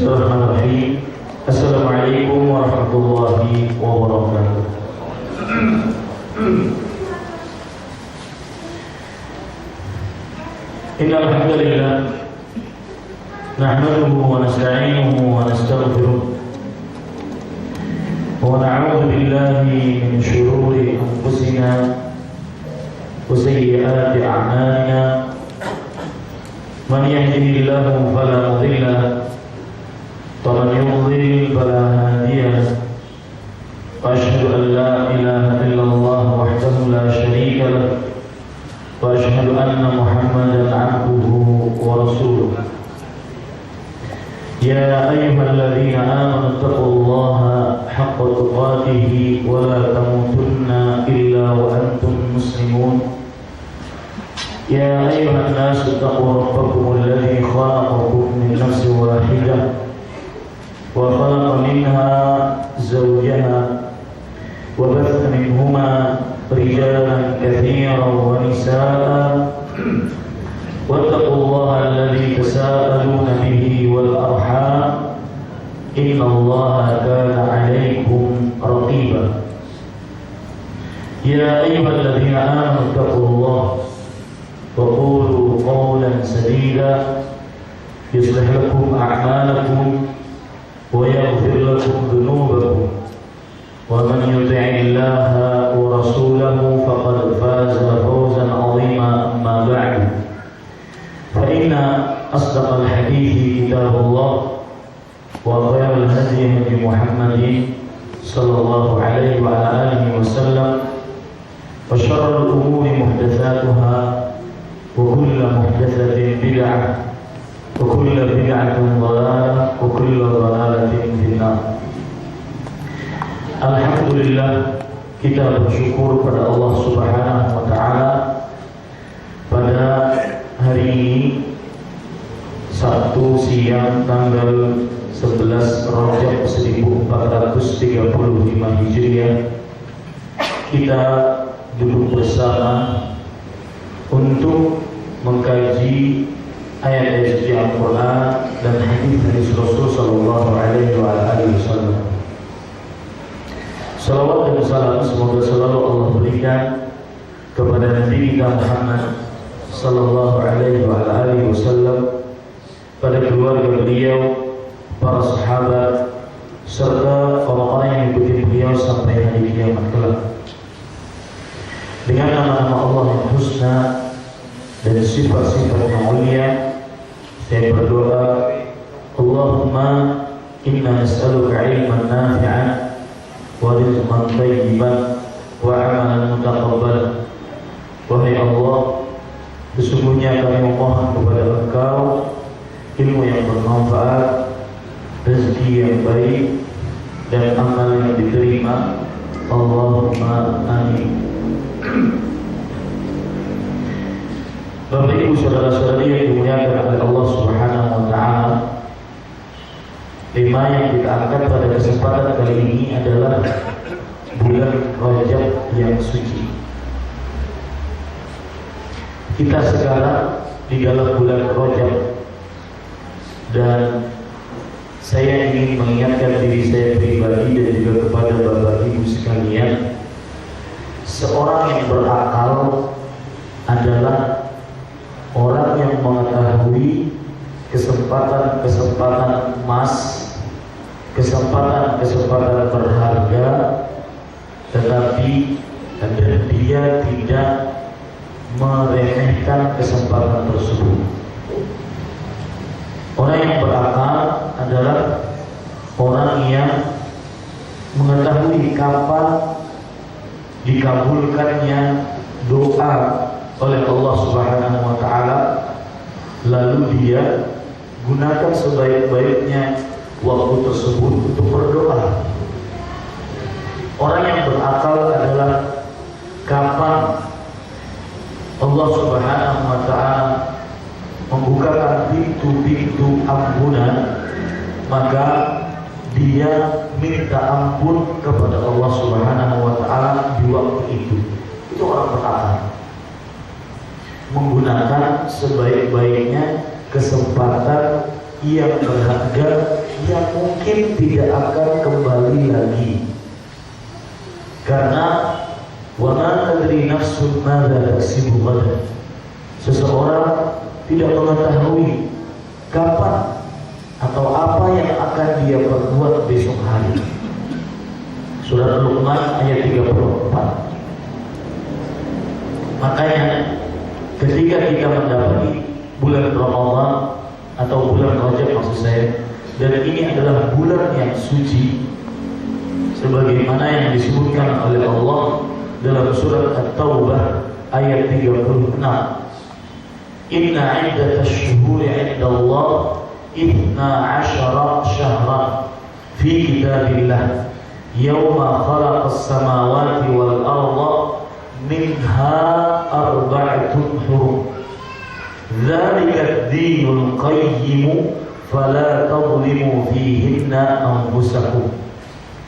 Bismillahirrahmanirrahim. Assalamualaikum warahmatullahi wabarakatuh. Innal hamdalillah nahmaduhu wa nasta'inuhu wa nastaghfiruh wa na'udzu billahi min shururi anfusina wa sayyiati a'malina. Man yahdihillahu fala mudilla lahu wa man yudlil fala hadiya lahu. Wa asyhadu an la ilaha illallah wahdahu la syarika lahu wa asyhadu anna Muhammadan 'abduhu wa rasuluh. Ya ayyuhalladzina amanu taqullaha haqqa tuqatih wa la tamutunna illa wa antum muslimun. يا أيها الناس اتقوا ربكم الذي خلقكم من نفس واحدة وخلق منها زوجها وبث منهما رجالا كثيرا ونساء واتقوا الله الذي تساءلون به والأرحام إن الله كان عليكم رقيبا. يا أيها الذين آمنوا اتقوا الله وقولوا قولا سديدا يصلح لكم أعمالكم ويغفر لكم ذنوبكم ومن يطع الله ورسوله فقد فاز فوزا عظيما. أما بعد فإن أصدق الحديث كتاب الله وخير الهدي هدي محمد صلى الله عليه وعلى آله وسلم وشر الأمور محدثاتها وكل محدثة بدعة وكل بدعة ضلالة وكل ضلالة في النار. Alhamdulillah, kita bersyukur pada Allah Subhanahu wa taala pada hari ini Sabtu siang tanggal 11 Rajab 1435 Hijriah, kita duduk bersama untuk mengkaji ayat-ayat suci Al-Quran dan hadis Rasul Sallallahu Alaihi Wasallam. Salawat dan salam semoga selalu Allah berikan kepada Nabi kita Muhammad Sallallahu Alaihi Wasallam, pada keluarga beliau, para sahabat, serta orang-orang yang mengikuti beliau sampai hari kiamat kelak. Dengan nama-nama Allah yang husna dan sifat-sifat yang mulia, saya berdoa, Allahumma inna nas'aluka ilman nafi'an wa rizqan thayyiban wa amalan mutaqabbalan. Wahai Allah, sesungguhnya kami memohon kepada Engkau ilmu yang bermanfaat, rezeki yang baik, dan amal yang diterima. Allahumma amin. Bapak Ibu saudara-saudari yang dimuliakan oleh Allah Subhanahu wa taala, tema yang kita angkat pada kesempatan kali ini adalah bulan Rajab yang suci. Kita sekarang di dalam bulan Rajab, dan saya ingin mengingatkan diri saya pribadi dan juga kepada Bapak Ibu sekalian, seorang yang berakal adalah orang yang mengetahui kesempatan-kesempatan emas, kesempatan-kesempatan berharga, tetapi dia tidak meremehkan kesempatan tersebut. Orang yang berakal adalah orang yang mengetahui kapan dikabulkannya doa oleh Allah Subhanahu wa taala, lalu dia gunakan sebaik-baiknya waktu tersebut untuk berdoa. Orang yang berakal adalah kapan Allah Subhanahu wa taala membukakan pintu-pintu ampunan, maka dia minta ampun kepada Allah Subhanahu wa taala di waktu itu. Itu orang berakal, menggunakan sebaik-baiknya kesempatan yang berharga yang mungkin tidak akan kembali lagi. Karena wa ma tadri nafsun madza taksibu ghadan. Seseorang tidak mengetahui kapan atau apa yang akan dia perbuat besok hari. Surat Luqman ayat 34. Makanya ketika kita mendapati bulan Ramadan atau bulan Rajab maksud saya, dan ini adalah bulan yang suci sebagaimana yang disebutkan oleh Allah dalam surat At-Taubah ayat 36. Inna 'iddatash shuhuri 'indallah 12 syahran fi kitabillah yawma khalaqas samawati wal arda minha arba'atun hurum dzalika ad-dinul qayyim fala tadhlimu fihinna anfusakum.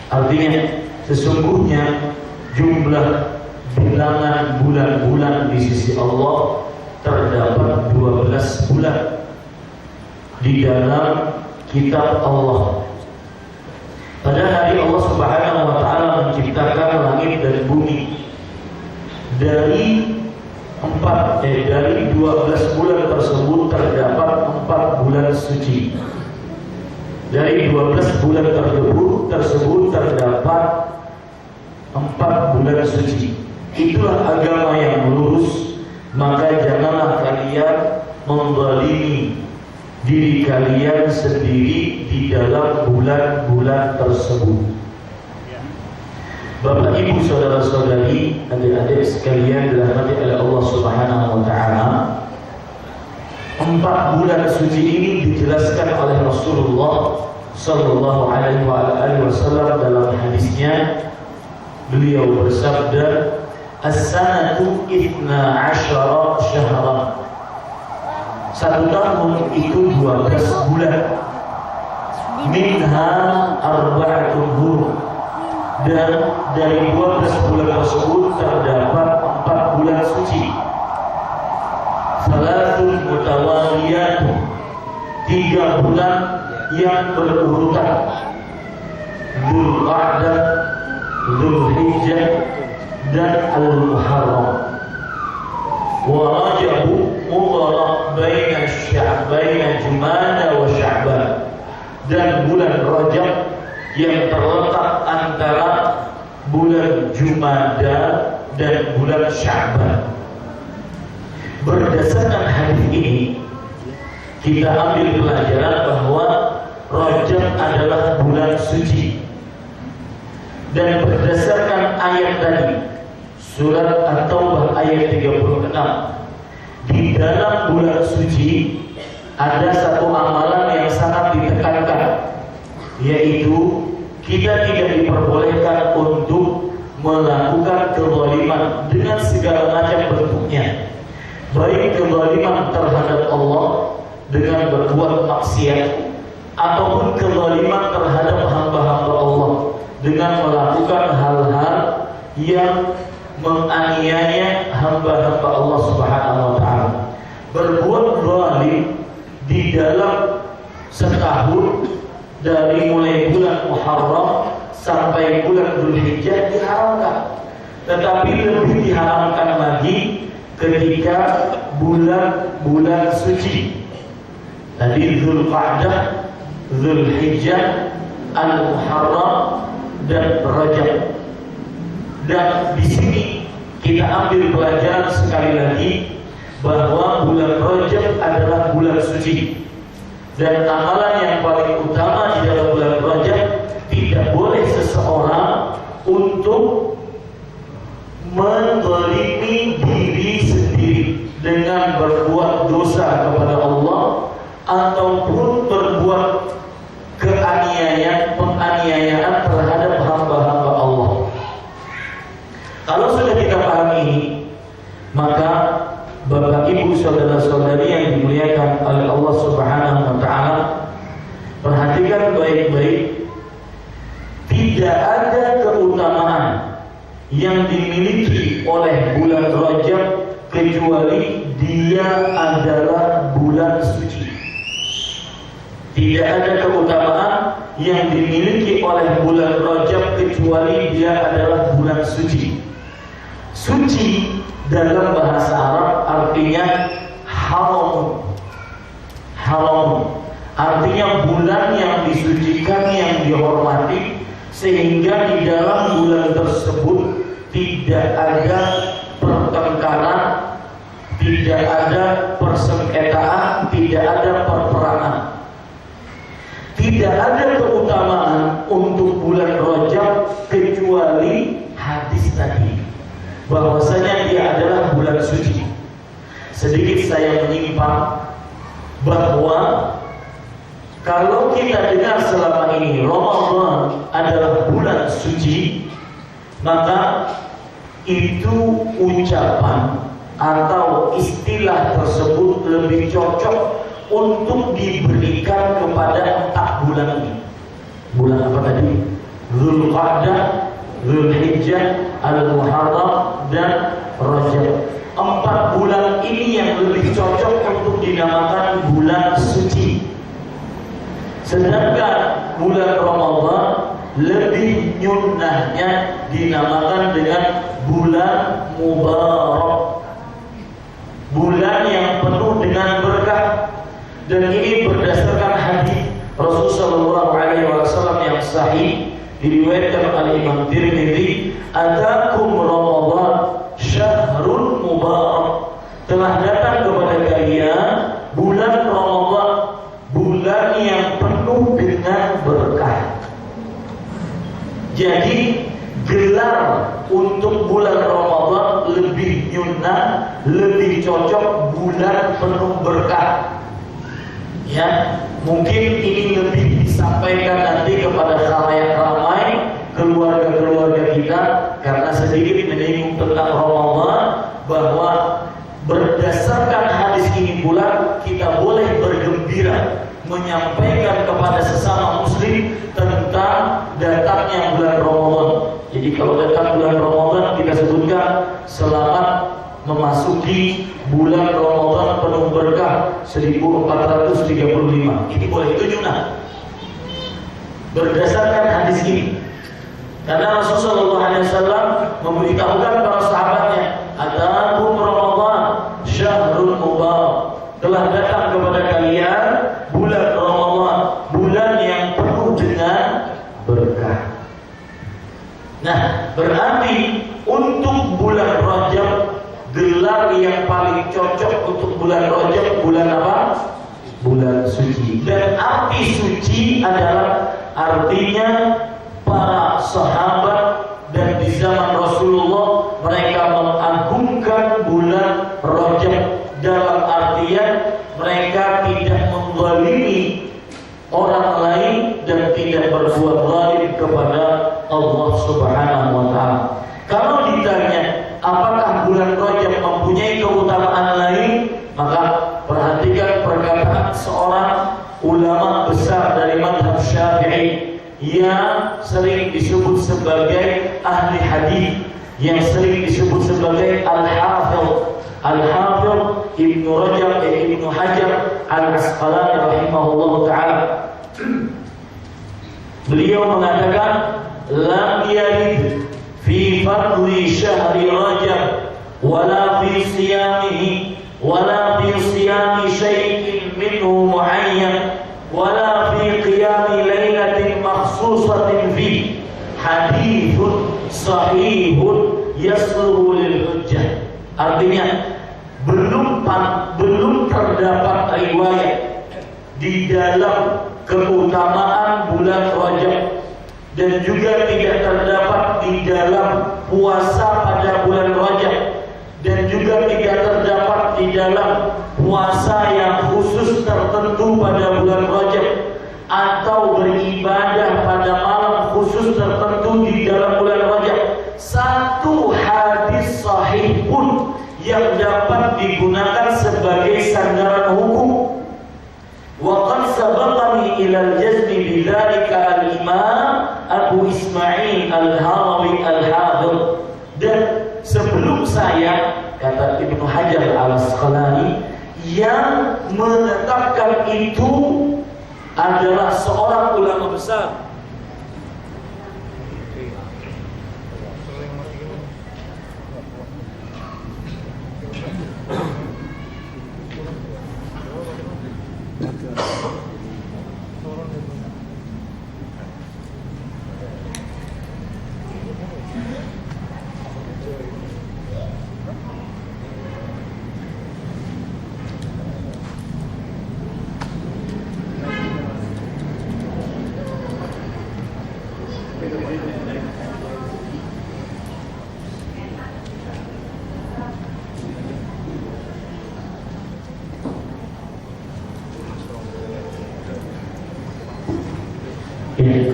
Artinya sesungguhnya jumlah bilangan bulan-bulan di sisi Allah terdapat 12 bulan di dalam kitab Allah. Pada hari Allah Subhanahu wa taala menciptakan langit dan bumi dari 12 bulan tersebut terdapat 4 bulan suci. Dari 12 bulan tersebut terdapat 4 bulan suci. Itulah agama yang lurus. Maka janganlah kalian menzalimi diri kalian sendiri di dalam bulan-bulan tersebut. Bapak Ibu saudara-saudari, adik-adik sekalian dirahmati oleh Allah Subhanahu wa taala, 4 bulan suci ini dijelaskan oleh Rasulullah sallallahu alaihi wasallam dalam hadisnya. Beliau bersabda, as-sanatu 12 syahran. Satu tahun itu 12 bulan. Minha arba'atun hurum. Dan dari 12 bulan tersebut terdapat 4 bulan suci. Salatun mutawaliyatun. 3 bulan yang berurutan. Dzulqa'dah, Dzulhijjah dan Al-Muharram. Wa Rajab mudharrab baina Jumada wa Sya'ban. Dan bulan Rajab yang terletak antara bulan Jumada dan bulan Sya'ban. Berdasarkan hadis ini kita ambil pelajaran bahwa Rajab adalah bulan suci. Dan berdasarkan ayat tadi, surat At-Taubah ayat 36, di dalam bulan suci ada satu amalan yang sangat ditekankan, yaitu kita tidak diperbolehkan untuk melakukan kezaliman dengan segala macam bentuknya, baik kezaliman terhadap Allah dengan berbuat maksiat ataupun kezaliman terhadap hamba-hamba Allah dengan melakukan hal-hal yang menganiaya hamba-hamba Allah Subhanahu wa taala. Berbuat zalim di dalam setahun dari mulai bulan Muharram sampai bulan Dzulhijjah diharamkan. Tetapi lebih diharamkan lagi ketika bulan-bulan suci. Tadi Dzulqa'dah, Dzulhijjah, Al-Muharram dan Rajab. Dan di sini kita ambil pelajaran sekali lagi bahwa bulan Rajab adalah bulan suci. Dan amalan yang paling utama di dalam bulan Rajab, tidak boleh seseorang untuk menzalimi diri sendiri dengan berbuat dosa kepada Allah ataupun berbuat penganiayaan terhadap hamba-hamba Allah. Kalau sudah kita pahami ini, maka Bapak Ibu saudara-saudari yang dimuliakan oleh Allah Subhanahu wa taala, perhatikan baik-baik, tidak ada keutamaan yang dimiliki oleh bulan Rajab kecuali dia adalah bulan suci. Tidak ada keutamaan yang dimiliki oleh bulan Rajab kecuali dia adalah bulan suci. Suci dalam bahasa Arab artinya haram. Haram artinya bulan yang disucikan, yang dihormati, sehingga di dalam bulan tersebut tidak ada pertengkaran, tidak ada persengketaan, tidak ada perperangan. Tidak ada keutamaan untuk bulan Rajab kecuali hadis tadi, bahwasanya dia adalah bulan suci. Sedikit saya menyimpang bahwa kalau kita dengar selama ini Ramadan adalah bulan suci, maka itu ucapan atau istilah tersebut lebih cocok untuk diberikan kepada 4 bulan ini. Bulan apa tadi? Dzulqa'dah, Dzulhijjah, Al-Muharram, dan Rajab. 4 bulan ini yang lebih cocok untuk dinamakan bulan suci. Sedangkan bulan Ramadan lebih nyunnahnya dinamakan dengan bulan mubarak, bulan yang penuh dengan berkah. Dan ini berdasarkan hadis Rasulullah SAW yang sahih, diriwayatkan oleh Imam Tirmidzi, "Atakum Ramadan syahrul mubarak." Telah datang kepada kalian bulan Ramadan, bulan yang penuh dengan berkah. Jadi gelar untuk bulan Ramadan lebih nyunnah, lebih cocok bulan penuh berkah. Ya, mungkin ini lebih disampaikan nanti kepada khalayak ramai, keluarga-keluarga kita, karena sedikit menyinggung tentang Ramadan, bahwa berdasarkan hadis ini pula kita boleh bergembira menyampaikan kepada sesama muslim tentang datangnya bulan Ramadan. Jadi kalau datang bulan Ramadan, kita sebutkan selamat memasuki bulan Ramadan penuh berkah 1435. Ini boleh, itu nyunnah berdasarkan hadis ini. Karena Rasulullah SAW memberitahukan para sahabatnya, "Atakum Ramadan syahrul mubarak." Telah datang kepada kalian bulan Ramadan, bulan yang penuh dengan berkah. Nah, berarti untuk bulan Rajab, gelar yang paling cocok untuk bulan Rajab bulan apa? Bulan suci. Dan arti suci adalah artinya para sahabat dan di zaman Rasulullah mereka mengagungkan bulan Rajab dalam artian mereka tidak menzalimi orang lain dan tidak berbuat zalim kepada Allah Subhanahu wa taala. Kalau ditanya apakah bulan Rajab mempunyai keutamaan lain, maka perhatikan perkataan seorang ulama besar dari mazhab Syafi'i yang sering disebut sebagai ahli hadis, yang sering disebut sebagai Al-Hafidh Ibnu Rajab Ibnu Hajar Al-Asqalani rahimahullah ta'ala. Beliau mengatakan, "Lam yarid fi fadli syahri Rajab wala fi siyamihi wala fi siyami syai'in minhu muayyan wala fi qiyami lailatin makhsusatin fi hadithun sahihun yasluhu lil hujjah." Artinya belum terdapat riwayat di dalam keutamaan bulan Rajab, dan juga tidak terdapat di dalam puasa pada bulan Rajab, dan juga tidak terdapat di dalam puasa yang khusus tertentu pada bulan Rajab, atau beribadah pada malam khusus tertentu di dalam bulan Rajab. Satu hadis sahih pun yang dapat digunakan sebagai sandaran hukum. Wa qad sabaqani ila al-jazmi bidzalika al-Imam Abu Ismail Al-Harawi Al-Hafidh. Dan sebelum saya, kata Ibnu Hajar Al-Asqalani, yang menetapkan itu adalah seorang ulama besar.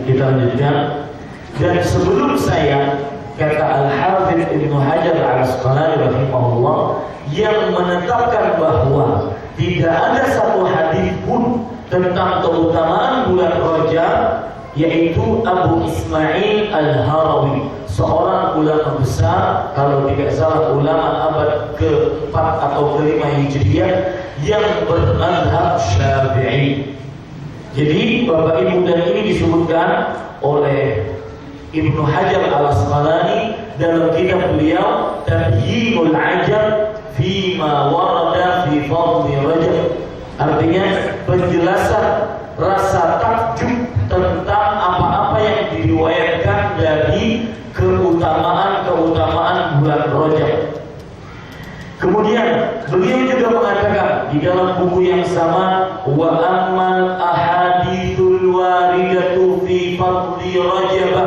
Kita lanjutkan. Dan sebelum saya, kata Al-Hafidz Ibnu Hajar Al-Asqalani rahimahullah, yang menetapkan bahwa tidak ada satu hadis pun tentang keutamaan bulan Rajab, yaitu Abu Ismail Al-Harawi, seorang ulama besar, kalau tidak salah ulama abad ke-4 atau ke-5 Hijriah, yang bermadzhab Syafi'i. Jadi Bapak Ibu, dan ini disebutkan oleh Ibnu Hajar Al-Asqalani dalam kitab beliau Tabyinul Ajab Fima Warada Fi Fadli Rajab. Artinya penjelasan rasa takjub tentang apa-apa yang diriwayatkan dari keutamaan bulan Rajab. Kemudian beliau juga mengatakan di dalam buku yang sama, wa ammal ahadithul waridatu fi fadli Rajab,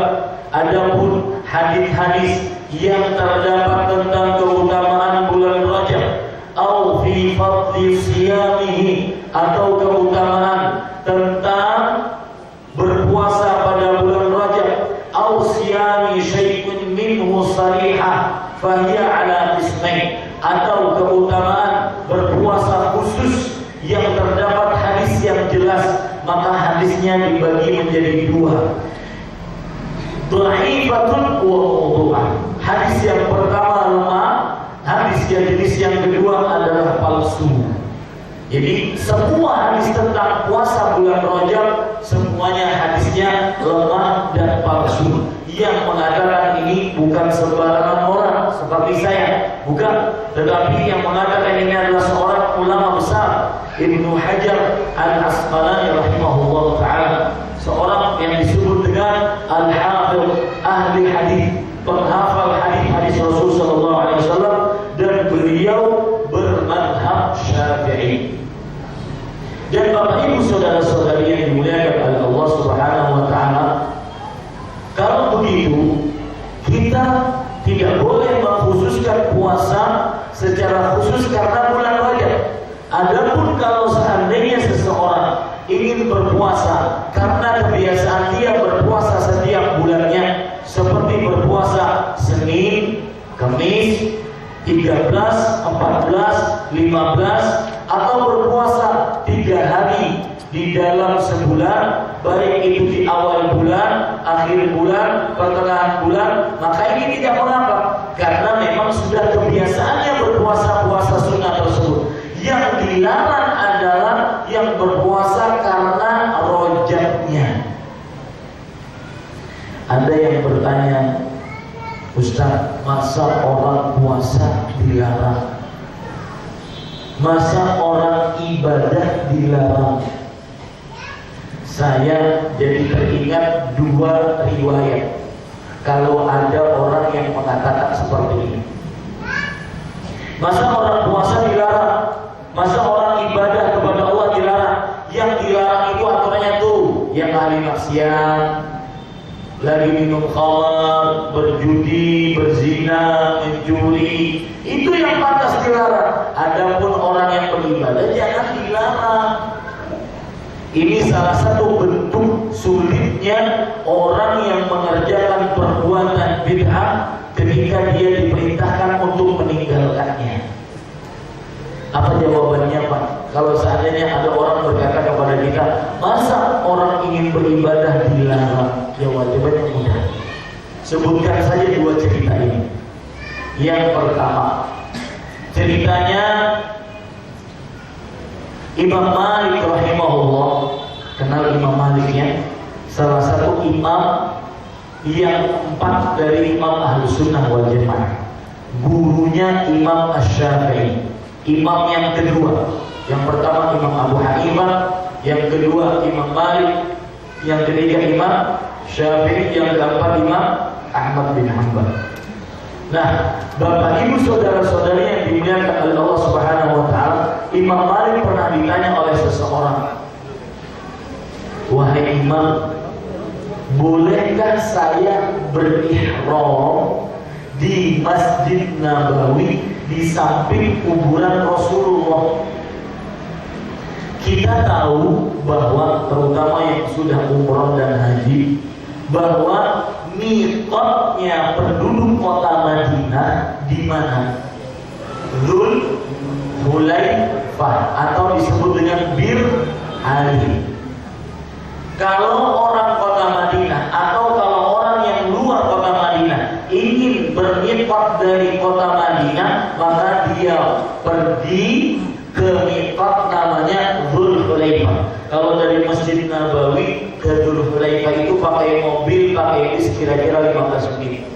adapun hadis-hadis yang terdapat tentang keutamaan bulan Rajab, au fi fadli siyamihi, atau keutamaan tentang berpuasa pada bulan Rajab, au siyami syai'un minhu sarihah fahiya ala ismain, atau keutamaan berpuasa khusus yang terdapat hadis yang jelas, maka hadisnya dibagi menjadi dua, dha'ifatun wa mawdu'ah. Hadis yang pertama lemah, hadis yang jenis yang kedua adalah palsu. Jadi semua hadis tentang puasa bulan Rajab semuanya hadisnya lemah dan palsu. Yang mengatakan ini bukan sembarangan orang seperti saya, bukan, tetapi yang mengatakan ini adalah seorang ulama besar, Ibnu Hajar Al-Asqalani rahimahullah ta'ala, seorang yang disebut dengan Al-Hafidz, ahli hadis, penghafal hadis Rasul sallallahu alaihi wasallam, dan beliau bermadhab Syafi'i. Dan Bapak Ibu saudara-saudari yang dimuliakan oleh Allah Subhanahu wa taala, kalau begitu kita tidak boleh mengkhususkan puasa secara khusus karena bulan Rajab. Adapun kalau seandainya seseorang ingin berpuasa karena kebiasaan dia berpuasa setiap bulannya, seperti berpuasa Senin, Kamis, 13, 14, 15, atau berpuasa 3 hari di dalam sebulan, baik itu di awal bulan, akhir bulan, pertengahan bulan, maka ini tidak mengapa, karena memang sudah kebiasaannya berpuasa-puasa sunnah tersebut. Yang dilarang adalah yang berpuasa karena rojabnya. Ada yang bertanya, Ustaz, masa orang puasa dilarang? Masa orang ibadah dilarang? Saya jadi teringat 2 riwayat kalau ada orang yang mengatakan seperti ini. Masa orang puasa dilarang? Masa orang ibadah kepada Allah dilarang? Yang dilarang itu aturannya tuh yang ahli maksiat, lagi minum khamar, berjudi, berzina, mencuri, itu yang pantas dilarang. Adapun orang yang beribadah jangan dilarang. Ini salah satu bentuk sulitnya orang yang mengerjakan perbuatan bid'ah ketika dia diperintahkan untuk meninggalkannya. Apa jawabannya, Pak? Kalau seandainya ada orang berkata kepada kita, masa orang ingin beribadah dilarang? Jawabannya mudah. Sebutkan saja 2 cerita ini. Yang pertama, ceritanya Imam Malik rahimahullah Kenal Imam Malik ya? Salah satu imam yang 4 dari imam Ahlus Sunnah wal Jamaah. Gurunya Imam Asy-Syafi'i. Imam yang kedua, yang pertama Imam Abu Hanifah, yang kedua Imam Malik, yang ketiga Imam Syafi'i, yang keempat Imam Ahmad bin Hanbal. Nah, Bapak Ibu saudara-saudari yang dimuliakan oleh Allah Subhanahu wa taala, Imam Malik pernah ditanya oleh seseorang, "Wahai Imam, bolehkah saya berihram di Masjid Nabawi di samping kuburan Rasulullah?" Kita tahu bahwa terutama yang sudah umrah dan haji, bahwa miqatnya penduduk kota Madinah di mana? Dzul Hulaifah atau disebut dengan Bir Ali. Kalau orang kota Madinah atau kalau orang yang luar kota Madinah ingin bermiqat dari kota Madinah, maka dia pergi ke miqat namanya Dzul Hulaifah. Kalau dari Masjid Nabawi ke Dzul Hulaifah itu pakai mobil, pakai bis kira-kira 15 menit.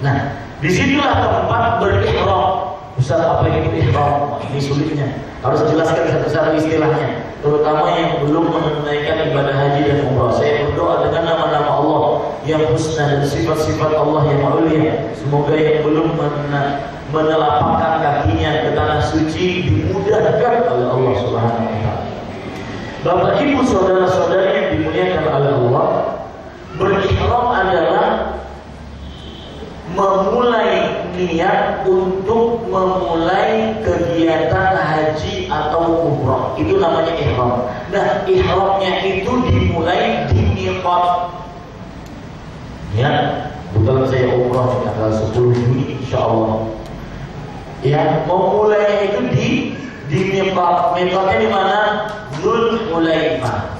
Nah, disinilah tempat berihram. Ustaz, apa itu ihram? Ini sulitnya. Harus jelaskan satu-satu istilahnya. Terutama yang belum menunaikan ibadah haji dan umrah. Saya berdoa dengan nama-nama Allah yang husna dan sifat-sifat Allah yang mulia. Semoga yang belum menelapakkan kakinya ke tanah suci dimudahkan oleh Allah Subhanahu wa taala. Bapak Ibu saudara-saudari yang dimuliakan oleh Allah, berihram adalah memulai niat untuk memulai kegiatan haji atau umrah. Itu namanya ihram. Nah, ihramnya itu dimulai di miqat. Ya, kebetulan saya umrah tanggal 10 Juni insyaallah. Ya, memulai itu di miqat. Miqatnya di mana? Dzul Hulaifah.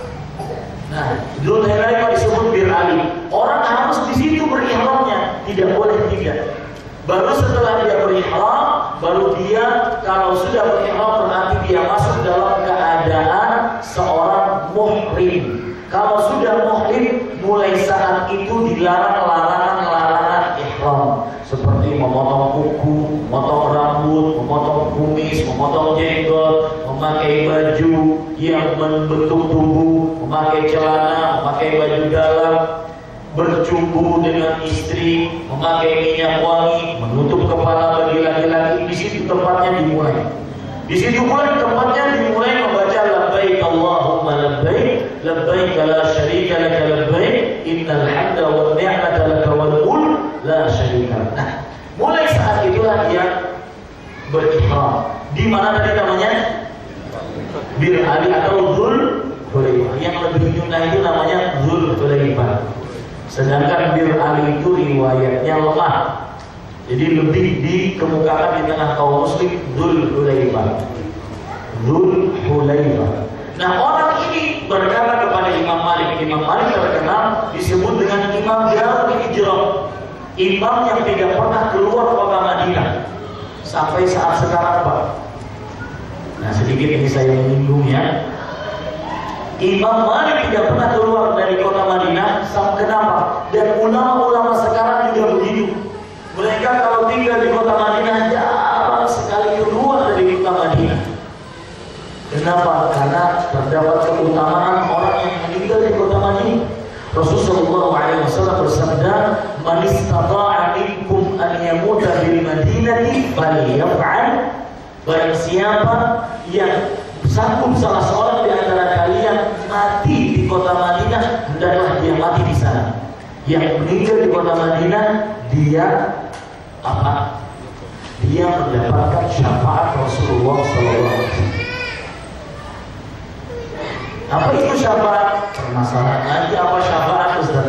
Nah, Dzul Hulaifah disebut Bir Ali. Orang harus di situ berihramnya, tidak boleh tidak. Baru setelah dia berihram, baru dia kalau sudah berihram berarti dia masuk dalam keadaan seorang muhrim. Kalau sudah muhrim, mulai saat itu dilarang larangan ihram, seperti memotong kuku, memotong rambut, memotong kumis, memotong jenggot, memakai baju yang membentuk tubuh, memakai celana, memakai baju dalam, bercumbu dengan istri, memakai minyak wangi, menutup kepala bagi laki-laki. Di situ tempatnya dimulai. Di situ mulai tempatnya dimulai membaca labbaik Allahumma labbaik, labbaik la syarika laka labbaik, innal hamda wan ni'mata laka wal mulk la syarika lak. Nah, mulai saat itulah dia berihram. Di mana tadi namanya? Bir Ali atau Dzul Hulaifah. Yang lebih nyunah itu namanya Dzul Hulaifah. Sedangkan Bir Ali itu riwayatnya lemah. Jadi lebih dikemukakan di tengah kaum muslim Dzul Hulaifah. Dzul Hulaifah. Nah, orang ini berkata kepada Imam Malik. Imam Malik terkenal disebut dengan Imam Darul Hijrah. Imam yang tidak pernah keluar kota Madinah sampai saat sekarang, Pak. Nah, sedikit ini saya menyinggung ya. Imam Malik tidak pernah keluar dari kota Madinah. Kenapa? Dan ulama-ulama sekarang juga begitu. Mereka kalau tinggal di kota Madinah jarang sekali keluar dari kota Madinah. Kenapa? Karena terdapat keutamaan orang yang meninggal di kota Madinah. Rasulullah SAW bersabda, "Man istata'a minkum an yamuta bil madinati falyaf'al." Barang siapa yang sanggup salah seorang di antara kalian mati di kota Madinah, hendaklah dia mati di sana. Yang meninggal di kota Madinah, dia apa? Dia mendapatkan syafaat Rasulullah SAW. Apa itu syafaat? Permasalahan lagi, apa syafaat, Ustaz?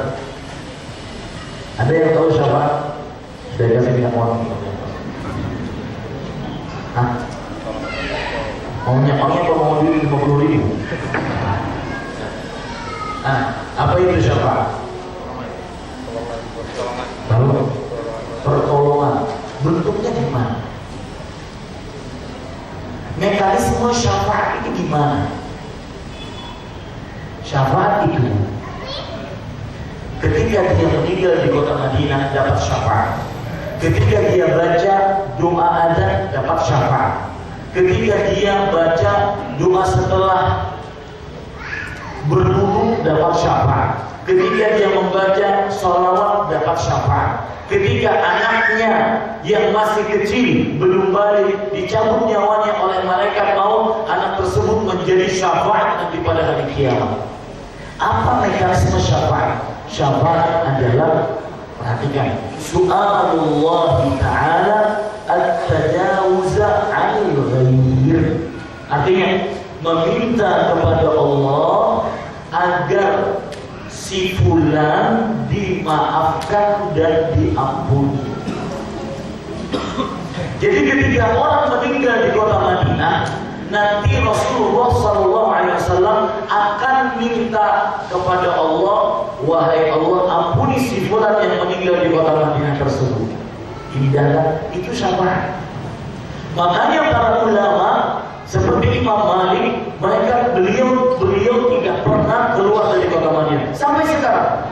Ada yang tahu syafaat? Saya kasih minyak wangi. Hah? Mau minyak wangi apa mau duit 50.000? Nah, apa itu syafaat? Lalu pertolongan. Bentuknya gimana? Mekanisme syafaat itu gimana? Syafaat itu ketika dia meninggal di kota Madinah dapat syafaat. Ketika dia baca doa adzan dapat syafaat. Ketika dia baca doa setelah berwudu dapat syafaat. Ketika dia membaca sholawat dapat syafaat. Ketika anaknya yang masih kecil belum balik dicabut nyawanya oleh malaikat maut, anak tersebut menjadi syafaat nanti pada hari kiamat. Apa mekanisme syafaat? Syafaat adalah, perhatikan, su'alullah ta'ala at-tajawuza 'anil ghair. Artinya meminta kepada Allah agar si fulan dimaafkan dan diampuni. Jadi ketika orang meninggal di kota Madinah, nanti Rasulullah SAW akan minta kepada Allah, wahai Allah, ampuni si fulan yang meninggal di kota Madinah tersebut. Indahkan itu syafaat. Makanya para ulama seperti Imam Malik, mereka beliau tidak pernah keluar dari kota Madinah sampai sekarang.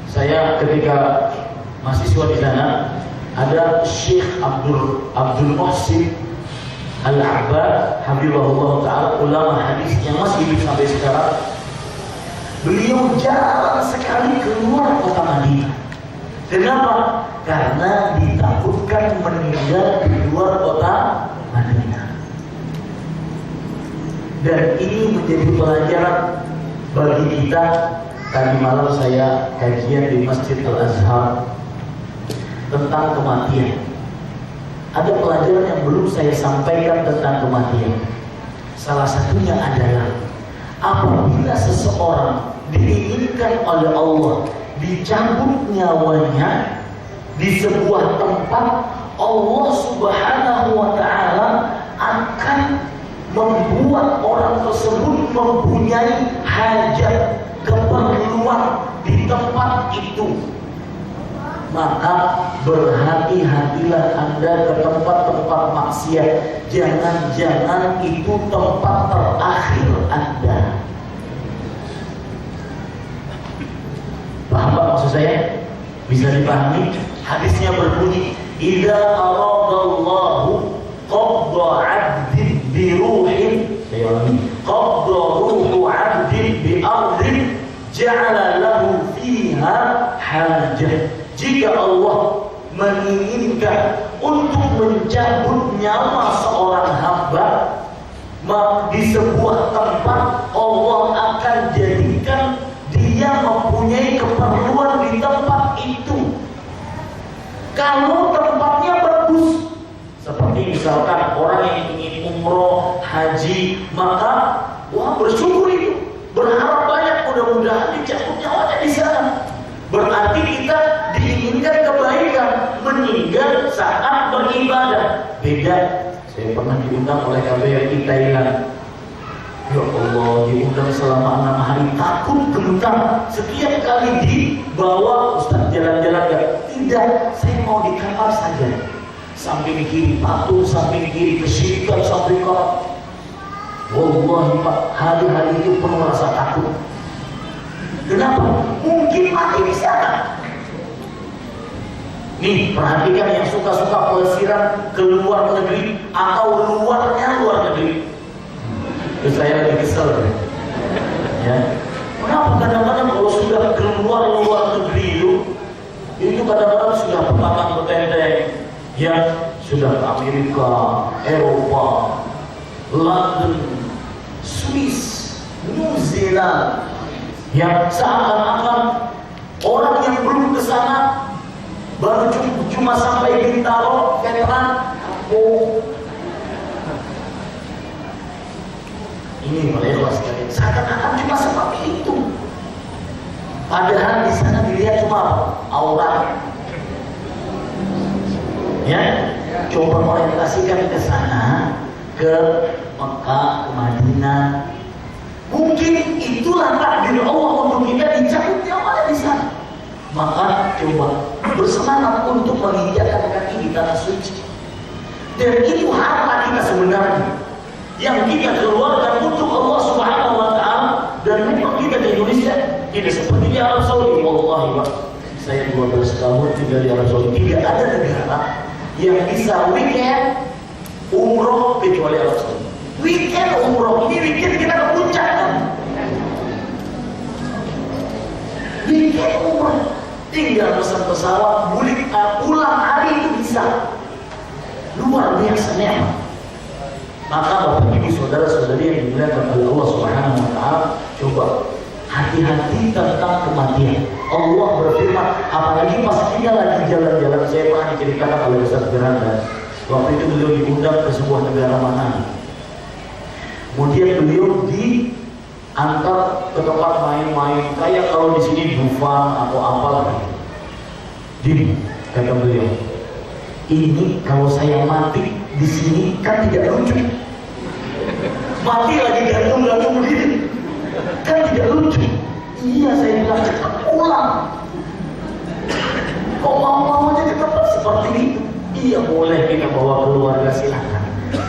Saya ketika mahasiswa di sana, ada Syekh Abdul Muhsin Al-Abbad, hafizahullah ta'ala, ulama hadis yang masih hidup sampai sekarang. Beliau jarang sekali keluar kota Madinah. Kenapa? Karena ditakutkan meninggal di luar kota Madinah. Dan ini menjadi pelajaran bagi kita. Tadi malam saya kajian di Masjid Al-Azhar tentang kematian. Ada pelajaran yang belum saya sampaikan tentang kematian. Salah satunya adalah apabila seseorang diinginkan oleh Allah dicabut nyawanya di sebuah tempat, Allah Subhanahu wa ta'ala akan membuat orang tersebut mempunyai hajat, keperluan di tempat itu. Maka berhati-hatilah Anda ke tempat-tempat maksiat. Jangan-jangan itu tempat terakhir Anda. Paham Pak maksud saya? Bisa dipahami? Hadisnya berbunyi, idza aradallahu qabda 'abdin bi ruhin, saya ulangi, qabda ruhu 'abdin bi ardin ja'ala lahu fiha hajah. Jika Allah menginginkan untuk mencabut nyawa seorang hamba di sebuah tempat, Allah akan jadikan dia mempunyai keperluan di tempat itu. Kalau tempatnya bagus, seperti misalkan orang yang ingin umroh, haji, maka bersyukur itu, berharap banyak, mudah-mudahan dicabut nyawanya di sana. Berarti kita diinginkan kebaikan, meninggal saat beribadah. Beda, saya pernah diundang oleh KBRI Thailand. Ya Allah, diundang selama 6 hari, takut gentar. Setiap kali dibawa, Ustaz jalan-jalan gak? Tidak, saya mau di kamar saja. Samping kiri patung, samping kiri kesyirikan, samping kanan. Wallahi Pak, hari-hari itu penuh rasa takut. Kenapa? Mungkin mati di sana. Nih, perhatikan yang suka-suka pelesiran ke luar negeri atau luarnya luar negeri. Itu saya lagi kesel. Ya. Kenapa kadang-kadang kalau sudah keluar luar negeri itu kadang-kadang sudah petang petendeng, ya sudah ke Amerika, Eropa, London, Swiss, New Zealand. Yang seakan-akan orang yang belum ke sana baru cuma sampai Bintaro, veteran, kampung. Ini melewas sekali. Seakan-akan cuma seperti itu. Padahal di sana dilihat cuma aurat. Ya, coba orientasikan ke sana, ke Mekah, ke Madinah. Mungkin itulah takdir Allah untuk kita dicabut nyawanya di sana. Maka coba bersemangat untuk menginjakkan kaki di tanah suci. Dan itu harta kita sebenarnya yang kita keluarkan untuk Allah Subhanahu wa ta'ala, dan memang kita Tidak seperti di Arab Saudi. Wallahi Pak, saya 12 tahun tinggal di Arab Saudi. Tidak ada negara yang bisa weekend umroh kecuali Arab Saudi. Weekend umroh, ini weekend kita ke puncak kan? Weekend umroh, tinggal pesan pesawat, pulang hari itu bisa. Luar biasa nikmat. Maka Bapak Ibu saudara-saudari yang dimuliakan oleh Allah Subhanahu wa taala, coba hati-hati tentang kematian. Allah berfirman, apalagi pas kita lagi jalan-jalan, saya pernah diceritakan oleh Ustaz Firanda. Waktu itu beliau diundang ke sebuah negara mana. Kemudian beliau diantar ke tempat main-main, kayak kalau di sini Dufan atau apalah. Kata beliau, ini kalau saya mati di sini kan tidak lucu. Mati lagi gantung-gantung begini, kan tidak lucu. Iya, saya bilang cepat pulang. Kok mau aja ke tempat seperti itu? Iya, boleh kita bawa keluarga, silakan.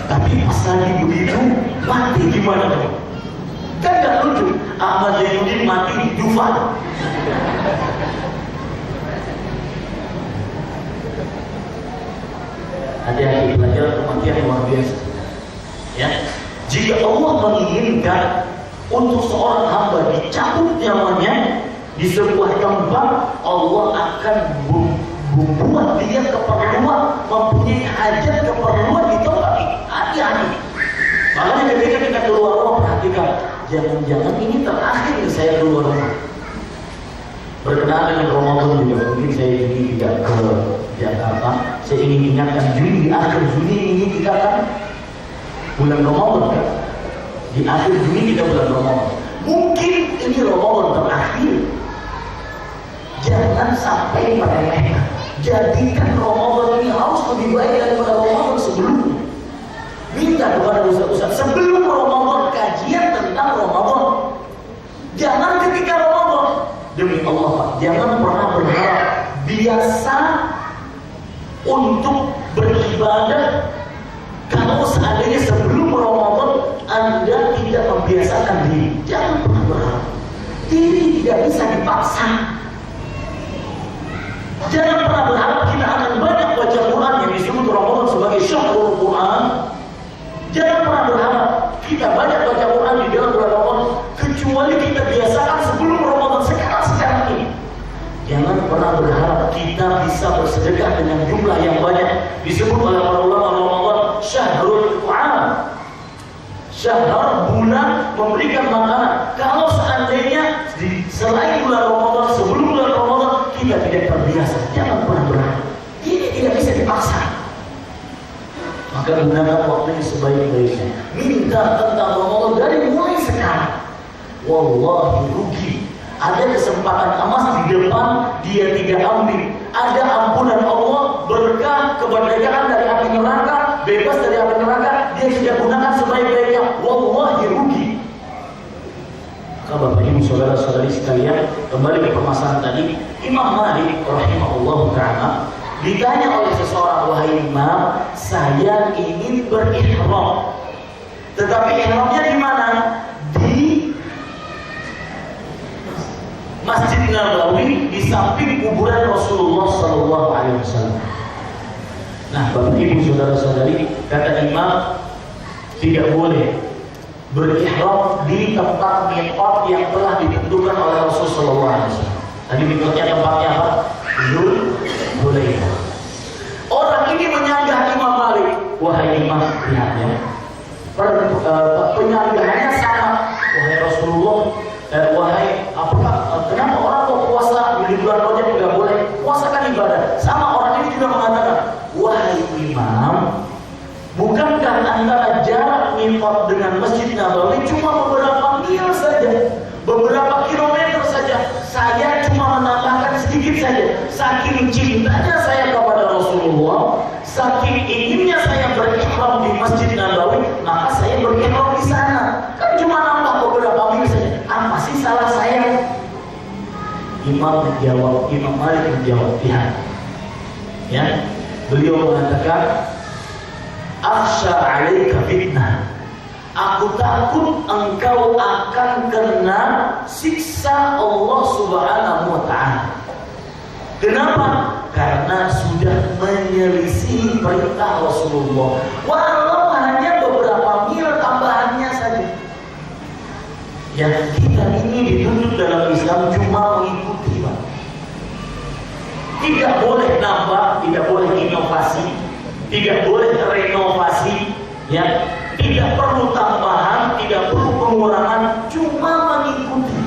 Tapi pas lagi begitu, mati gimana dong? Kan gak lucu. Ahmad Zainuddin mati di Dufan. Hati-hati, pelajaran kematian luar biasa. Ya, jika Allah menginginkan untuk seorang hamba dicabut nyawanya di sebuah tempat, Allah akan membuat dia keperluan, mempunyai hajat keperluan di tempat itu. Hati-hati. Makanya ketika kita keluar rumah, perhatikan, jangan-jangan ini terakhir saya keluar rumah. Berkenaan dengan Ramadan juga, mungkin saya ini tidak ke Jakarta. Saya ingin ingatkan, Juni, di akhir Juni ini kita kan bulan Ramadan kan? Di akhir Juni kita bulan Ramadan. Mungkin ini Ramadan terakhir. Jangan sampai meremehkan. Jadikan Ramadan ini harus lebih baik daripada Ramadan sebelumnya. Minta kepada ustaz-ustaz sebelum Ramadan kajian tentang Ramadan. Jangan ketika Ramadan. Demi Allah Pak, jangan pernah berharap biasa untuk beribadah kalau seandainya sebelum Ramadan Anda tidak membiasakan diri. Jangan pernah berharap. Diri tidak bisa dipaksa. Jangan pernah berharap kita akan banyak baca Quran yang disebut Ramadan sebagai syahrul Quran. Jangan pernah berharap kita banyak baca Quran di dalam bulan Ramadan kecuali kita biasakan sebelum Ramadan sekarang ini. Jangan pernah berharap kita bisa bersedekah dengan jumlah yang banyak. Disebut oleh para ulama Ramadan syahrul Quran. Syahr, bulan memberikan makanan. Kalau seandainya selain bulan Ramadan, sebelum bulan Ramadan kita tidak terbiasa, jangan pernah berharap. Ini tidak bisa dipaksa. Maka gunakan waktunya sebaik-baiknya. Minta tentang Ramadan dari mulai sekarang. Wallahi rugi. Ada kesempatan emas di depan, dia tidak ambil. Ada ampunan Allah, berkah, kemerdekaan dari api neraka, bebas dari api neraka, dia tidak gunakan sebaik-baiknya. Wallahi rugi. Bapak Ibu saudara-saudari sekalian, kembali ke permasalahan tadi. Imam Malik rahimahullah ta'ala ditanya oleh seseorang, wahai Imam, saya ingin berihram, tetapi ihramnya di mana? Di Masjid Nabawi, di samping kuburan Rasulullah Sallallahu Alaihi Wasallam. Nah, Bapak Ibu saudara-saudari, kata Imam tidak boleh berihram di tempat miqat yang telah ditentukan oleh Rasul Sallallahu Alaihi Wasallam. Tadi miqatnya tempatnya apa? Dzulhulaifah. Orang ini menyanggah Imam Malik, wahai Imam, lihat ya, penyanggahannya sama, wahai Rasulullah. Kenapa orang kok puasa di bulan Rajab tidak boleh? Puasa kan ibadah. Sama orang ini juga mengatakan, wahai Imam, bukankah antara jarak miqat dengan Masjid Nabawi cuma beberapa mil saja, beberapa kilometer saja? Saya cuma menambahkan sedikit saja. Saking cintanya saya kepada Rasulullah, saking inginnya saya berihram di Masjid Nabawi, maka saya berihram di sana. Kan cuma nambah beberapa mil saja. Apa sih salah saya? Imam Malik menjawab, lihat, ya, beliau mengatakan, akhsha alaika fitnah. Aku takut engkau akan kena siksa Allah Subhanahu wa ta'ala. Kenapa? Karena sudah menyelisih perintah Rasulullah, walau hanya beberapa mil tambahannya saja. Yang kita ini dituntut dalam Islam cuma mengikuti, Pak. Tidak boleh nambah, tidak boleh inovasi, tidak boleh renovasi, ya. Tidak perlu tambahan, tidak perlu pengurangan, cuma mengikuti.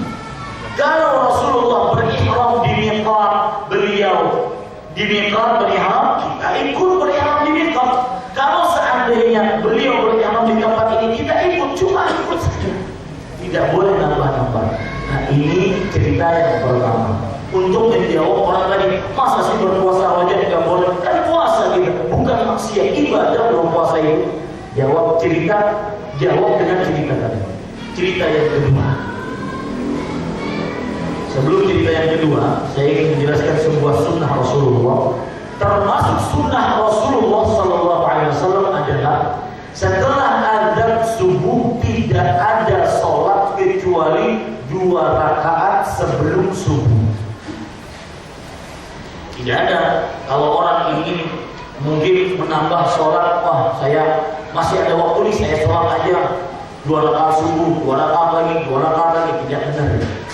Kalau Rasulullah berihram di miqat, beliau di miqat berihram, kita ikut berihram di miqat. Kalau seandainya beliau berihram di tempat ini, kita ikut, cuma ikut saja. Tidak boleh nambah-nambah. Nah, ini cerita yang pertama. Untuk menjawab orang tadi, masa sih berpuasa wajah tidak boleh? Kan puasa gitu, bukan maksiat, ibadah berpuasa itu. Jawab dengan cerita tadi. Cerita yang kedua. Sebelum cerita yang kedua, saya ingin menjelaskan sebuah sunnah Rasulullah. Termasuk sunnah Rasulullah SAW adalah setelah azan subuh tidak ada sholat kecuali 2 rakaat sebelum subuh. Tidak ada. Kalau orang ingin mungkin menambah sholat, wah saya masih ada waktu nih, saya sholat aja 2 rakaat subuh, 2 rakaat lagi, 2 rakaat lagi. Tidak benar.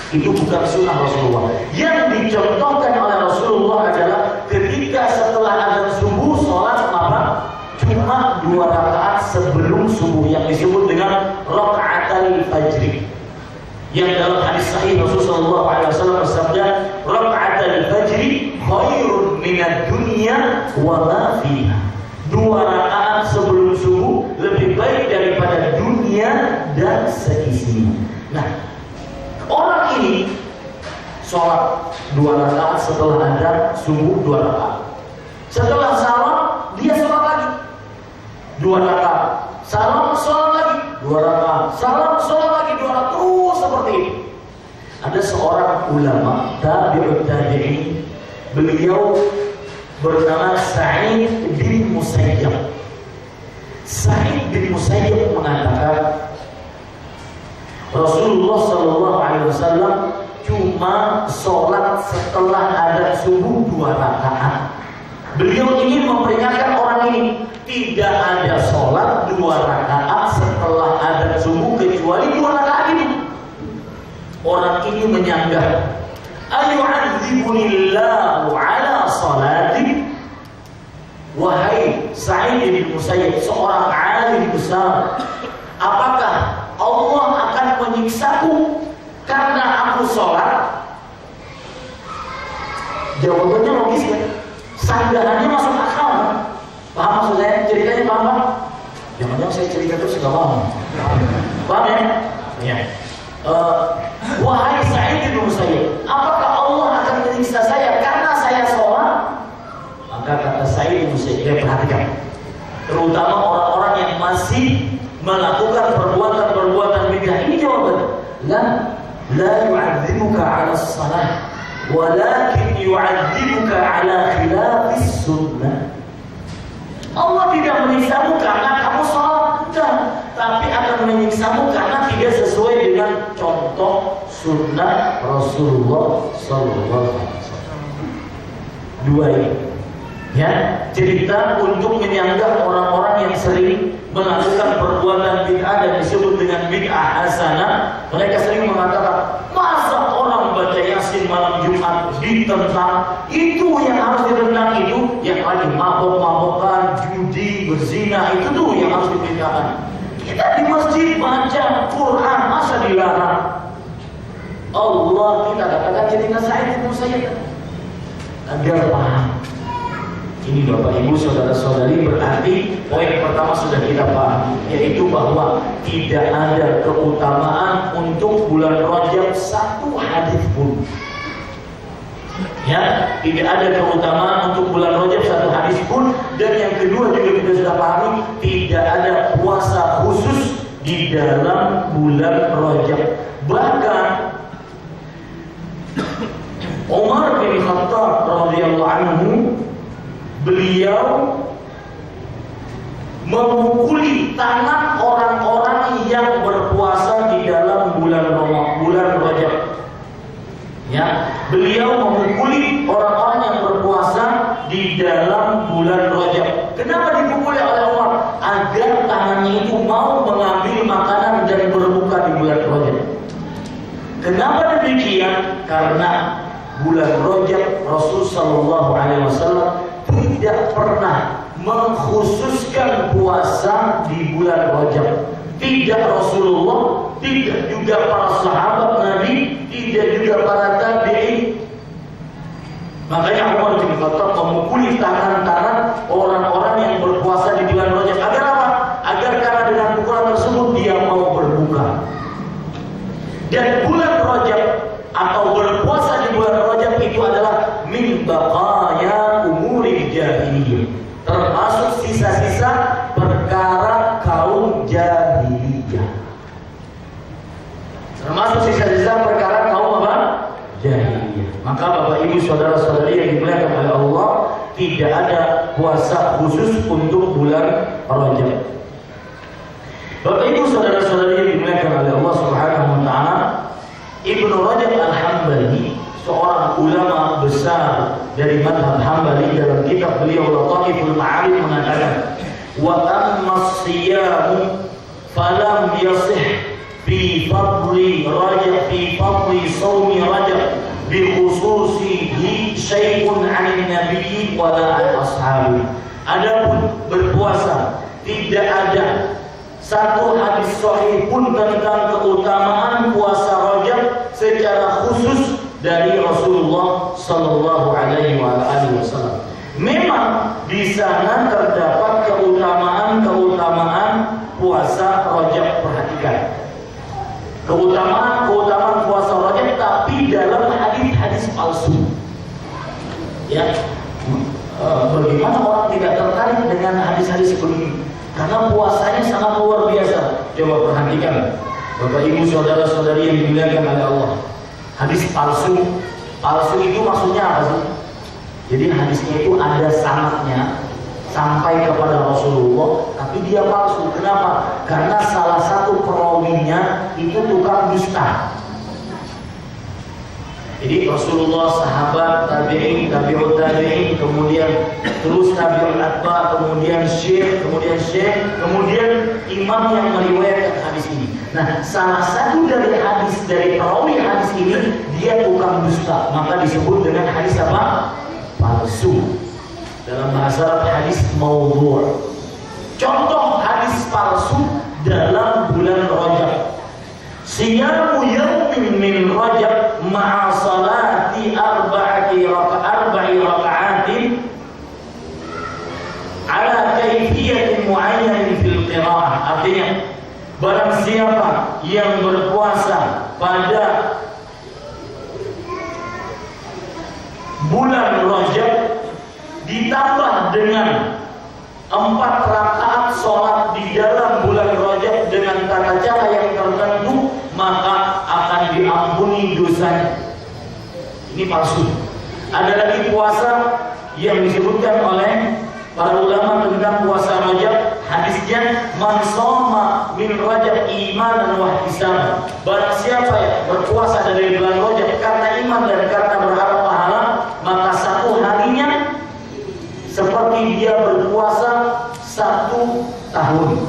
Itu bukan sunnah Rasulullah. Yang dicontohkan oleh Rasulullah adalah ketika setelah azan subuh sholat apa? Cuma 2 rakaat sebelum subuh yang disebut dengan rakaatul fajr. Yang dalam hadis sahih Rasulullah SAW bersabda, rakaatul fajr khairun minad dunya wa ma fiha. 2 rakaat sebelum subuh lebih baik daripada dunia dan seisinya. Nah, orang ini sholat 2 rakaat setelah azan subuh, 2 rakaat. Setelah salam dia sholat lagi 2 rakaat. Salam sholat lagi 2 rakaat. Salam sholat lagi 2 rakaat. Terus seperti ini. Ada seorang ulama tabi'ut tabi'in, beliau bernama Sa'id bin Musayyab. Sa'id bin Musayyab mengatakan Rasulullah SAW cuma sholat setelah azan subuh 2 rakaat. Beliau ingin memperingatkan orang ini, tidak ada sholat 2 rakaat setelah azan subuh kecuali 2 rakaat ini. Orang ini menyanggah, ayu'adzibunillahu ala salati. Wahai Sa'id bin Musayyib, seorang alim besar, apakah Allah akan menyiksaku karena aku sholat? Jawabannya logis ya, sanggahannya masuk akal. Paham maksud saya? Ceritanya paham? Jangan-jangan saya cerita terus gak paham. Paham ya? Ya. Wahai Sa'id bin Musayyib, apakah Allah akan menyiksa saya karena saya sholat? Maka kata Sa'id bin Musayyib, perhatikan, terutama orang-orang yang masih melakukan perbuatan-perbuatan bid'ah, ini jawabannya. La yu'adzimuka 'ala as-salah, walakin yu'adzimuka 'ala khilafis sunnah. Allah tidak menyiksamu karena kamu sholat, tapi akan menyiksamu karena tidak sesuai dengan contoh sunnah Rasulullah SAW. 2 ini, ya, cerita untuk menyanggah orang-orang yang sering melakukan perbuatan bid'ah dan disebut dengan bid'ah hasanah. Mereka sering mengatakan, masa orang baca Yasin malam Jumat ditentang? Itu yang harus ditentang, itu yang lagi mabok-mabokan, judi, berzina, itu tuh yang harus dibid'ahkan. Kita di masjid baca Quran, masa dilarang? Allah kita katakan cerita Sa'id bin Musayyib agar paham. Ini Bapak Ibu saudara-saudari, berarti poin pertama sudah kita paham, yaitu bahwa tidak ada keutamaan untuk bulan Rajab 1 hadis pun. Ya, tidak ada keutamaan untuk bulan Rajab 1 hadis pun. Dan yang kedua juga kita sudah pahami, tidak ada puasa khusus di dalam bulan Rajab. Bahkan Umar bin Khattab radhiyallahu anhu, beliau memukuli tangan orang-orang yang agar tangannya itu mau mengambil makanan dan berbuka di bulan Rajab. Kenapa demikian? Karena bulan Rajab Rasul Shallallahu Alaihi Wasallam tidak pernah mengkhususkan puasa di bulan Rajab. Tidak Rasulullah, tidak juga para sahabat Nabi, tidak juga para tabi'in. Makanya Umar bin Khattab memukuli tangan-tangan orang-orang yang berpuasa di bulan Rajab. Agar apa? Agar karena dengan pukulan tersebut dia mau berbuka. Dan bulan Rajab atau berpuasa di bulan Rajab itu adalah min baqaya umuril jahiliyah, termasuk sisa-sisa perkara kaum jahiliyah. Termasuk sisa-sisa perkara kaum apa? Jahiliyah. Maka Bapak Ibu saudara-saudari yang dimuliakan oleh Allah, tidak ada puasa khusus untuk bulan Rajab. Bapak Ibu saudara-saudari yang dimuliakan oleh Allah Subhanahu wa taala, Ibnu Rajab Al-Hambali, seorang ulama besar dari mazhab Hambali, dalam kitab beliau Lataiful Ma'arif mengatakan, wa amma siyamu falam yasih fi fadli Rajab, fi fadli shaumi Rajab bi khususihi syai'un 'anil nabiyyi wa la 'an ashabi. Adapun berpuasa, tidak ada satu hadis sahih pun tentang keutamaan puasa Rajab secara khusus dari Rasulullah Sallallahu Alaihi Wasallam. Memang di sana terdapat keutamaan puasa Rajab. Perhatikan keutamaan puasa Rajab, tapi dalam hadis-hadis palsu. Ya, bagaimana orang tidak tertarik dengan hadis-hadis begini? Karena puasanya sangat luar biasa. Coba perhatikan, Bapak Ibu saudara-saudari yang dimuliakan oleh Allah. Hadis palsu itu maksudnya apa sih? Jadi hadisnya itu ada sanadnya sampai kepada Rasulullah, tapi dia palsu. Kenapa? Karena salah satu perawinya itu tukang dusta. Jadi Rasulullah, sahabat, tabi'in, tabi'ut tabi'in, kemudian terus tabi'ul atba, kemudian syekh, kemudian imam yang meriwayatkan hadis ini. Nah, salah satu dari perawi hadis ini dia tukang dusta, maka disebut dengan hadis apa? Palsu. Dalam bahasa Arab hadis maudhu'. Contoh hadis palsu dalam bulan Rajab. Siyamu yawmin min Rajab ma'a salati arba'i raka'atin ala kaifiyatin mu'ayyanin fil qira'ah. Artinya, barang siapa yang berpuasa pada bulan Rajab ditambah dengan 4 rakaat sholat di dalam bulan Rajab dengan tata cara yang tertentu, maka akan diampuni dosanya. Ini palsu. Ada lagi puasa yang disebutkan oleh para ulama tentang puasa Rajab. Hadisnya, man shoma min Rajab imanan wa ihtisaban. Barang siapa yang berpuasa dari bulan Rajab karena iman dan karena berharap pahala, maka satu harinya seperti dia berpuasa 1 tahun.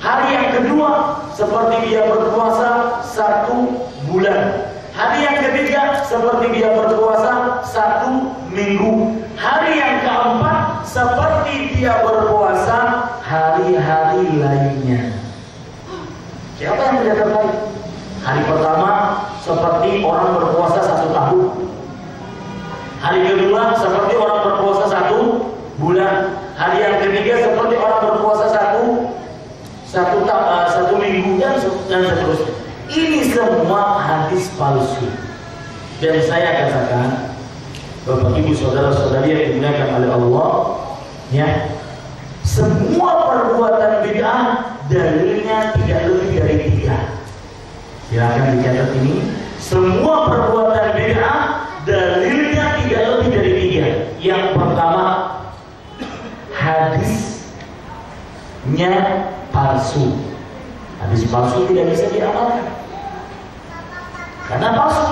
Hari yang kedua seperti dia berpuasa 1 bulan. Hari yang ketiga seperti dia berpuasa 1 minggu. Hari yang keempat seperti dia berpuasa hari-hari lainnya. Siapa yang tidak tertarik? Hari pertama seperti orang berpuasa 1 tahun. Hari kedua seperti orang berpuasa 1 bulan. Hari yang ketiga seperti orang berpuasa satu minggu dan seterusnya. Ini semua hadis palsu. Dan saya katakan, Bapak Ibu saudara-saudari yang dimuliakan oleh Allah, ya, semua perbuatan bid'ah dalilnya tidak lebih dari 3. Silakan dicatat ini. Semua perbuatan bid'ah dalilnya tidak lebih dari 3. Yang pertama, hadisnya palsu. Hadis palsu tidak bisa diamalkan karena palsu.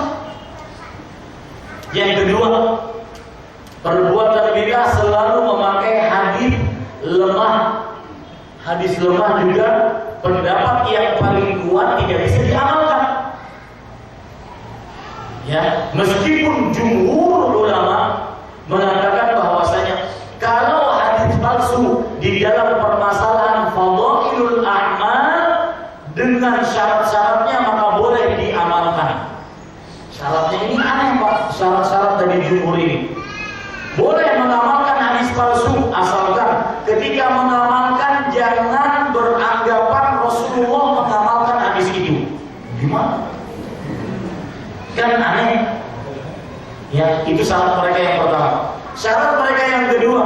Yang kedua, perbuatan bid'ah selalu memakai hadis lemah, hadis lemah juga pendapat yang paling kuat tidak bisa diamalkan. Ya, meskipun jumhur ulama mengatakan bahwasanya kalau hadis palsu di dalam permasalahan fadhailul a'mal dengan syarat-syaratnya maka boleh diamalkan. Syaratnya ini aneh Pak, syarat-syarat dari jumhur ini. Boleh mengamalkan hadis palsu asalkan ketika mengamalkan jangan beranggapan Rasulullah mengamalkan hadis itu. Gimana? Kan aneh. Ya, itu syarat mereka yang pertama. Syarat mereka yang kedua,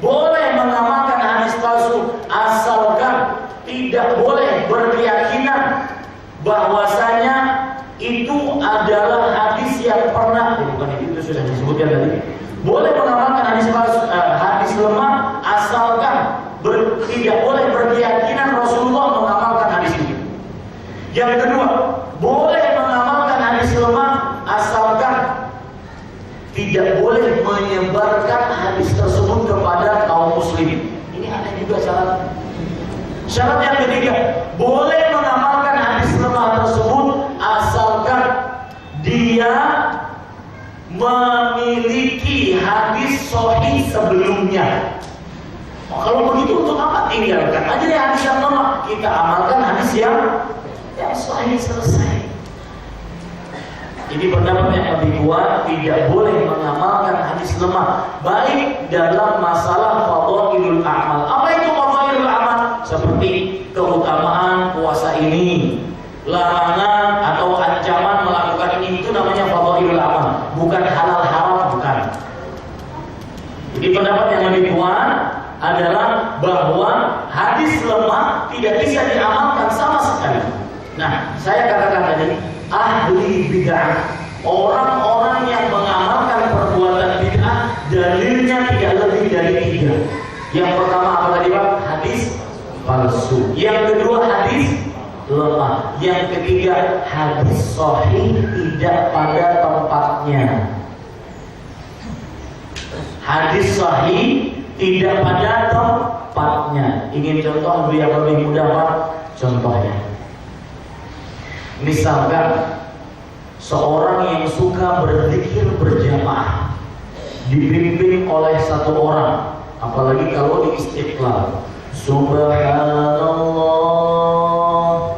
boleh mengamalkan hadis palsu asalkan tidak boleh berkeyakinan bahwasanya itu adalah hadis yang pernah, bukan itu sudah disebutkan tadi. Boleh mengamalkan hadis palsu, hadis lemah asalkan tidak boleh berkeyakinan Rasulullah mengamalkan hadis itu. Yang kedua, boleh mengamalkan hadis lemah asalkan tidak boleh menyebarkan hadis tersebut kepada kaum muslimin. Ini ada juga syarat. Syarat yang ketiga, boleh mengamalkan hadis lemah tersebut asalkan dia memiliki hadis sahih sebelumnya. Kalau begitu untuk apa tinggalkan aja ya hadis yang lemah, kita amalkan hadis yang sahih selesai. Ini pendapat yang lebih kuat, tidak boleh mengamalkan hadis lemah baik dalam masalah fadhailul a'mal. Apa itu fadhailul a'mal? Seperti keutamaan puasa ini, larangan atau ancaman melakukan ini, itu namanya fadhailul a'mal, bukan halal haram, bukan. Jadi pendapat yang lebih kuat adalah bahwa hadis lemah tidak bisa diamalkan sama sekali. Nah, saya katakan tadi, ahli bid'ah, orang-orang yang mengamalkan perbuatan bid'ah, dalilnya tidak lebih dari 3. Yang pertama apa tadi Pak? Hadis palsu. Yang kedua hadis lemah. Yang ketiga hadis sahih tidak pada tempatnya. Hadis sahih tidak pada tempatnya. Ingin contoh biar lebih mudah Pak? Contohnya, misalkan seorang yang suka berzikir berjamaah dibimbing oleh satu orang, apalagi kalau di Istiqlal, subhanallah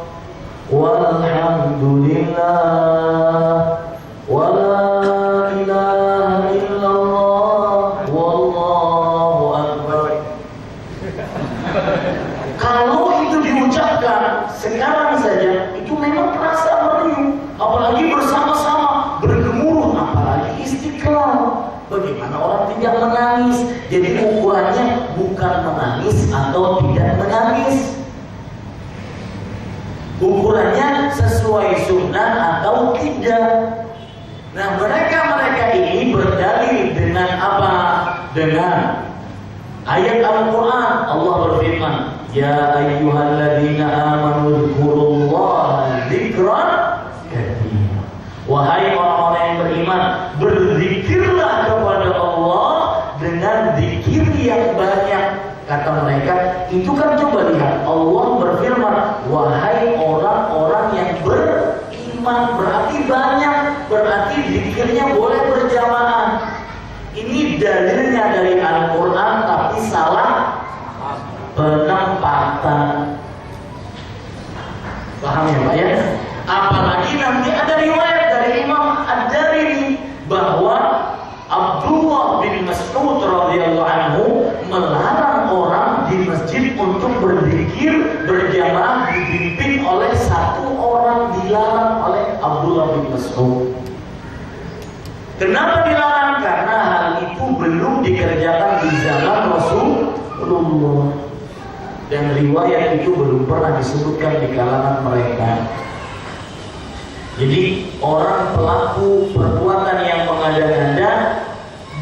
walhamdulillah wala ilaha illallah wallahu akbar. Kalau itu diucapkan sekarang saja, itu memang terasa merdu, apalagi bersama-sama bergemuruh, apalagi Istiqlal. Bagaimana orang tidak menangis? Jadi ukurannya bukan menangis atau tidak menangis, ukurannya sesuai sunnah atau tidak. Nah, mereka ini berdalil dengan apa? Dengan ayat Al-Quran. Allah berfirman, ya ayyuhalladzina amanu dzkurullaha dzikran katsira. Wahai orang-orang yang beriman, berzikirlah kepada Allah dengan zikir yang banyak. Kata mereka, itu kan coba lihat, Allah berfirman, wahai orang-orang yang beriman, berarti banyak, berarti zikirnya boleh berjamaah. Ini dalilnya dari Al-Quran tapi salah penempatan. Paham ya Pak ya? Apalagi nanti ada riwayat dari Imam Ad-Darimi bahwa Abdullah bin Mas'ud radhiyallahu anhu melarang orang di masjid untuk berzikir berjamaah dibimbing oleh satu orang, dilarang oleh Abdullah bin Mas'ud. Kenapa dilarang? Karena hal itu belum dikerjakan di zaman Rasulullah, dan riwayat itu belum pernah disebutkan di kalangan mereka. Jadi orang pelaku perbuatan yang mengada-ngada,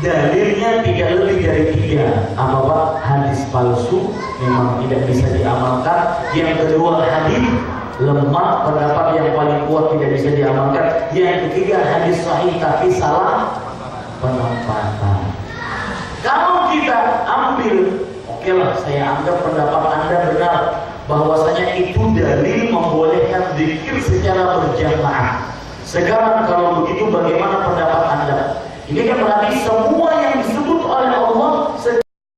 dalilnya tidak lebih dari 3. Apa Pak? Hadis palsu memang tidak bisa diamalkan. Yang kedua hadis lemah, pendapat yang paling kuat tidak bisa diamalkan. Yang ketiga hadis sahih tapi salah penempatan. Kalau kita ambil oke lah, saya anggap pendapat Anda benar bahwasanya itu dalil membolehkan zikir secara berjamaah. Sekarang kalau begitu bagaimana pendapat Anda? Ini kan berarti semua